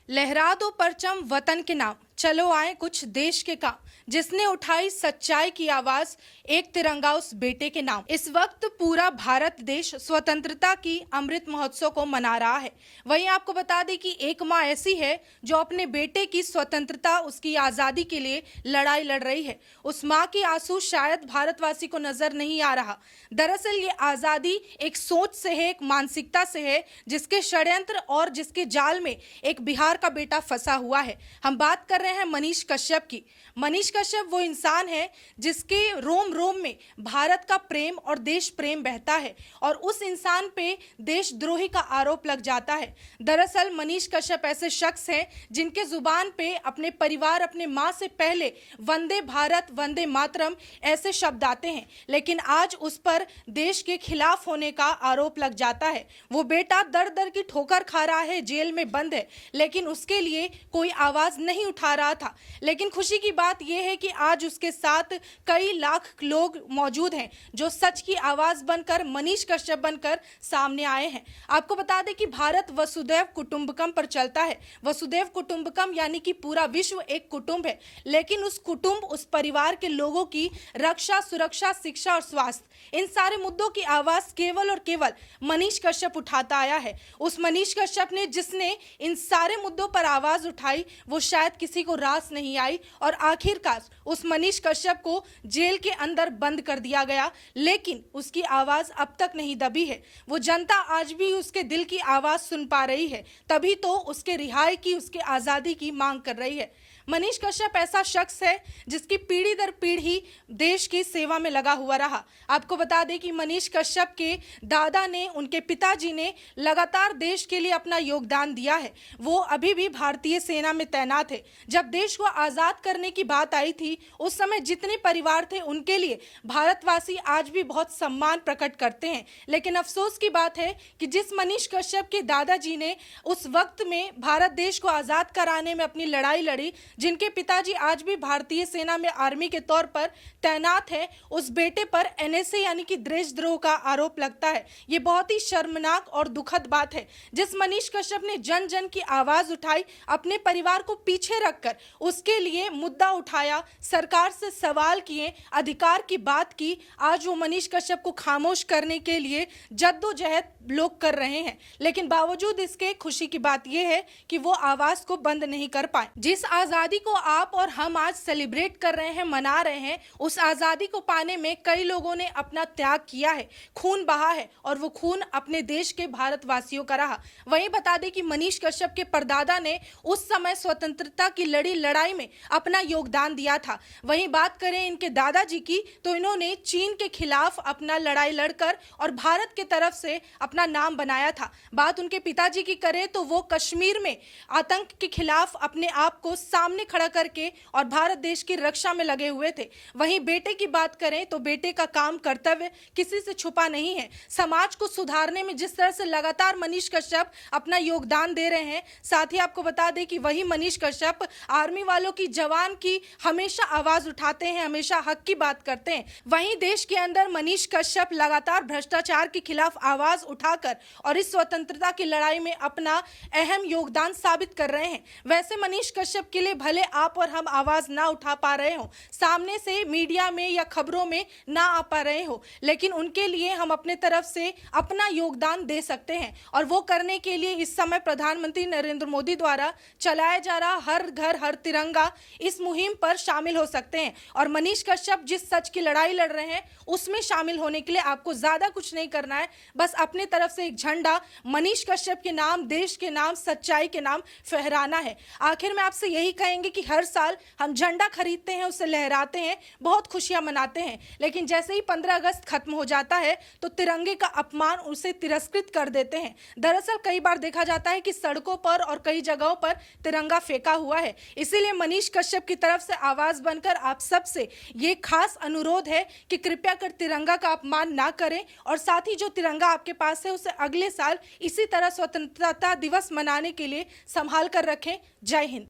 लहरा दो परचम वतन के नाम, चलो आए कुछ देश के काम। जिसने उठाई सच्चाई की आवाज, एक तिरंगा उस बेटे के नाम। इस वक्त पूरा भारत देश स्वतंत्रता की अमृत महोत्सव को मना रहा है। वहीं आपको बता दें कि एक माँ ऐसी है जो अपने बेटे की स्वतंत्रता, उसकी आजादी के लिए लड़ाई लड़ रही है। उस माँ की आंसू शायद भारतवासी को नजर नहीं आ रहा। दरअसल ये आजादी एक सोच से है, एक मानसिकता से है, जिसके षड्यंत्र और जिसके जाल में एक बिहार का बेटा फंसा हुआ है। हम बात कर रहे हैं मनीष कश्यप की। मनीष कश्यप वो इंसान है जिसके रोम रोम में भारत का प्रेम और देश प्रेम बहता है, और उस इंसान पे देशद्रोही का आरोप लग जाता है। दरअसल मनीष कश्यप ऐसे शख्स हैं जिनके जुबान पे अपने परिवार, अपने माँ से पहले वंदे भारत, वंदे मातरम ऐसे शब्द आते हैं, लेकिन आज उस पर देश के खिलाफ होने का आरोप लग जाता है। वो बेटा दर दर की ठोकर खा रहा है, जेल में बंद है, लेकिन उसके लिए कोई आवाज नहीं उठा रहा था। लेकिन खुशी की बात यह है कि आज उसके साथ कई लाख लोग मौजूद हैं जो सच की आवाज बनकर, मनीष कश्यप बनकर सामने आए हैं। आपको बता दें कि भारत वसुदैव कुटुंबकम पर चलता है। वसुदैव कुटुंबकम यानी कि पूरा विश्व एक कुटुंब है, लेकिन उस कुटुंब, उस परिवार के लोगों की रक्षा, सुरक्षा, शिक्षा और स्वास्थ्य, इन सारे मुद्दों की आवाज केवल और केवल मनीष कश्यप उठाता आया है। उस मनीष कश्यप ने जिसने इन सारे मुद्दों पर आवाज उठाई, वो शायद किसी को रास नहीं आई, और आखिरकार उस मनीष कश्यप को जेल के अंदर बंद कर दिया गया। लेकिन उसकी आवाज अब तक नहीं दबी है। वो जनता आज भी उसके दिल की आवाज सुन पा रही है, तभी तो उसके रिहाई की, उसके आजादी की मांग कर रही है। मनीष कश्यप ऐसा शख्स है जिसकी पीढ़ी दर पीढ़ी देश की सेवा में लगा हुआ रहा। आपको बता दें कि मनीष कश्यप के दादा ने, उनके पिताजी ने लगातार देश के लिए अपना योगदान दिया है। वो अभी भी भारतीय सेना में तैनात है। जब देश को आज़ाद करने की बात आई थी, उस समय जितने परिवार थे उनके लिए भारतवासी आज भी बहुत सम्मान प्रकट करते हैं। लेकिन अफसोस की बात है कि जिस मनीष कश्यप के दादाजी ने उस वक्त में भारत देश को आज़ाद कराने में अपनी लड़ाई लड़ी, जिनके पिताजी आज भी भारतीय सेना में आर्मी के तौर पर तैनात है, उस बेटे पर एनएसए यानी कि देशद्रोह का आरोप लगता है। ये बहुत ही शर्मनाक और दुखद बात है। जिस मनीष कश्यप ने जन जन की आवाज उठाई, अपने परिवार को पीछे रखकर उसके लिए मुद्दा उठाया, सरकार से सवाल किए, अधिकार की बात की, आज वो मनीष कश्यप को खामोश करने के लिए जद्दोजहद लोग कर रहे हैं। लेकिन बावजूद इसके खुशी की बात यह है कि वो आवाज को बंद नहीं कर पाए। जिस आजादी को आप और हम आज सेलिब्रेट कर रहे हैं, मना रहे हैं, उस आजादी को पाने में कई लोगों ने अपना त्याग किया है, खून बहा है, और वो खून अपने देश के भारतवासियों का रहा। वहीं बता दें कि मनीष कश्यप के परदादा ने उस समय स्वतंत्रता की लड़ाई में अपना योगदान दिया था। वहीं बात करें इनके दादाजी की, तो इन्होंने चीन के खिलाफ अपना लड़ाई लड़कर और भारत के तरफ से अपना नाम बनाया था। बात उनके पिताजी की करें तो वो कश्मीर में आतंक के खिलाफ अपने आप को सामने खड़ा करके और भारत देश की रक्षा में लगे हुए थे। वहीं बेटे की बात करें तो बेटे का काम, कर्तव्य किसी से छुपा नहीं है। समाज को सुधारने में जिस तरह से लगातार मनीष कश्यप अपना योगदान दे रहे हैं, साथ ही आपको बता दें कि वही मनीष कश्यप आर्मी वालों की, जवान की हमेशा आवाज उठाते हैं, हमेशा हक की बात करते हैं। वहीं देश के अंदर मनीष कश्यप लगातार भ्रष्टाचार के खिलाफ आवाज उठाकर और इस स्वतंत्रता की लड़ाई में अपना अहम योगदान साबित कर रहे हैं। वैसे मनीष कश्यप के लिए भले आप और हम आवाज ना उठा पा रहे हो, सामने से मीडिया में या खबरों में ना आ पा रहे हो, लेकिन उनके लिए हम अपने तरफ से अपना योगदान दे सकते हैं। और वो करने के लिए इस समय प्रधानमंत्री नरेंद्र मोदी द्वारा चलाया जा रहा हर घर हर तिरंगा, इस मुहिम पर शामिल हो सकते हैं। और मनीष कश्यप जिस सच की लड़ाई लड़ रहे हैं, उसमें शामिल होने के लिए आपको ज्यादा कुछ नहीं करना है, बस अपने तरफ से एक झंडा मनीष कश्यप के नाम, देश के नाम, सच्चाई के नाम फहराना है। आखिर में आपसे यही कहेंगे कि हर साल हम झंडा खरीदते हैं, उसे लहराते हैं, बहुत खुशियां मनाते हैं, लेकिन जैसे ही 15 अगस्त खत्म हो जाता है तो तिरंगे का अपमान, उसे तिरस्कृत कर देते हैं। दरअसल कई बार देखा जाता है कि सड़कों पर और कई जगहों पर तिरंगा फेंका हुआ है। इसीलिए मनीष कश्यप की तरफ से आवाज बनकर आप सबसे ये खास अनुरोध है कि कृपया कर तिरंगा का अपमान ना करें, और साथ ही जो तिरंगा आपके पास है उसे अगले साल इसी तरह स्वतंत्रता दिवस मनाने के लिए संभाल कर रखें। जय हिंद।